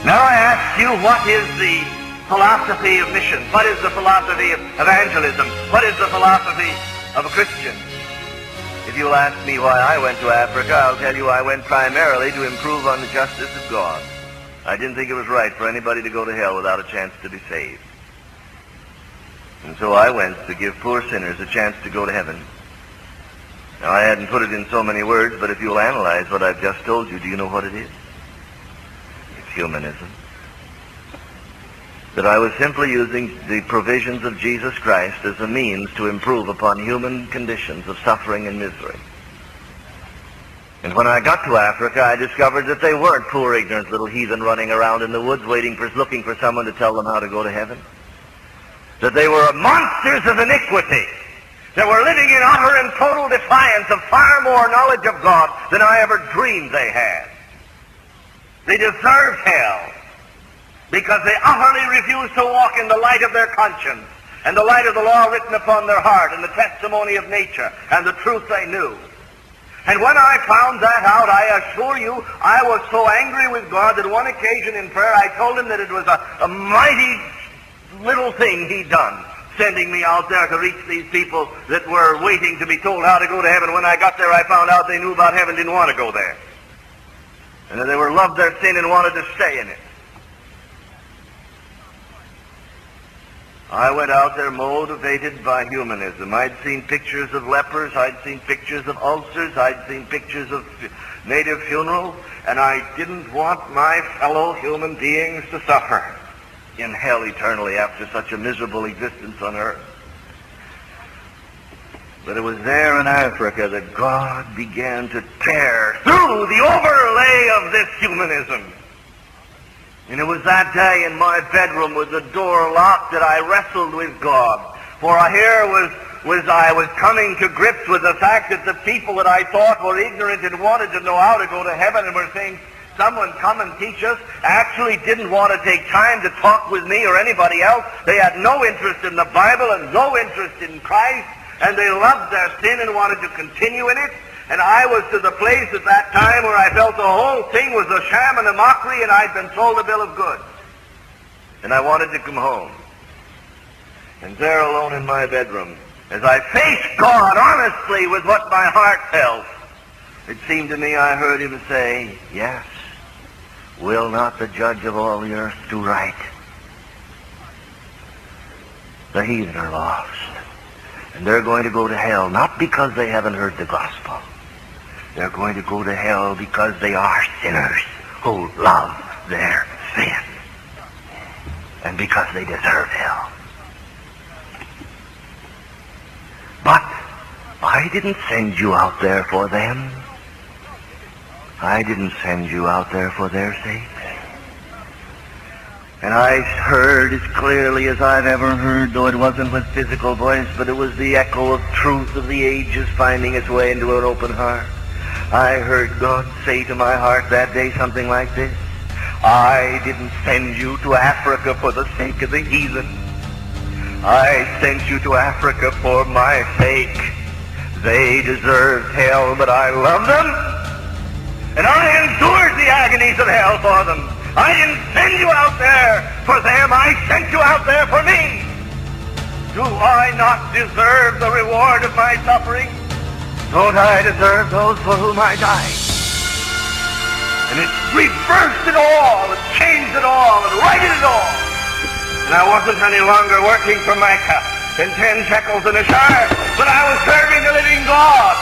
Now I ask you, what is the philosophy of mission? What is the philosophy of evangelism? What is the philosophy of a Christian? If you'll ask me why I went to Africa, I'll tell you I went primarily to improve on the justice of God. I didn't think it was right for anybody to go to hell without a chance to be saved. And so I went to give poor sinners a chance to go to heaven. Now, I hadn't put it in so many words, but if you'll analyze what I've just told you, do you know what it is? It's humanism. That I was simply using the provisions of Jesus Christ as a means to improve upon human conditions of suffering and misery. And when I got to Africa, I discovered that they weren't poor, ignorant little heathen running around in the woods looking for someone to tell them how to go to heaven. That they were monsters of iniquity that were living in utter and total defiance of far more knowledge of God than I ever dreamed they had. They deserved hell because they utterly refused to walk in the light of their conscience and the light of the law written upon their heart and the testimony of nature and the truth they knew. And when I found that out, I assure you, I was so angry with God that one occasion in prayer I told him that it was a mighty little thing he'd done, sending me out there to reach these people that were waiting to be told how to go to heaven. When I got there, I found out they knew about heaven, didn't want to go there. And that they loved their sin and wanted to stay in it. I went out there motivated by humanism. I'd seen pictures of lepers, I'd seen pictures of ulcers, I'd seen pictures of native funerals, and I didn't want my fellow human beings to suffer in hell eternally after such a miserable existence on earth. But it was there in Africa that God began to tear through the overlay of this humanism. And it was that day in my bedroom with the door locked that I wrestled with God. For here I was coming to grips with the fact that the people that I thought were ignorant and wanted to know how to go to heaven and were saying, someone come and teach us, actually didn't want to take time to talk with me or anybody else. They had no interest in the Bible and no interest in Christ, and they loved their sin and wanted to continue in it. And I was to the place at that time where I felt the whole thing was a sham and a mockery, and I'd been sold a bill of goods. And I wanted to come home. And there alone in my bedroom, as I faced God honestly with what my heart felt, it seemed to me I heard him say, yes, will not the judge of all the earth do right? The heathen are lost. And they're going to go to hell, not because they haven't heard the gospel. They're going to go to hell because they are sinners who love their sin. And because they deserve hell. But I didn't send you out there for them. I didn't send you out there for their sake. And I heard as clearly as I've ever heard, though it wasn't with physical voice, but it was the echo of truth of the ages finding its way into an open heart. I heard God say to my heart that day something like this: I didn't send you to Africa for the sake of the heathen. I sent you to Africa for my sake. They deserved hell, but I love them, and I endured the agonies of hell for them. I didn't send you out there for them. I sent you out there for me. Do I not deserve the reward of my suffering? Don't I deserve those for whom I died? And it reversed it all, and changed it all, and righted it all. And I wasn't any longer working for Micah and 10 shekels in a shire, but I was serving the living God.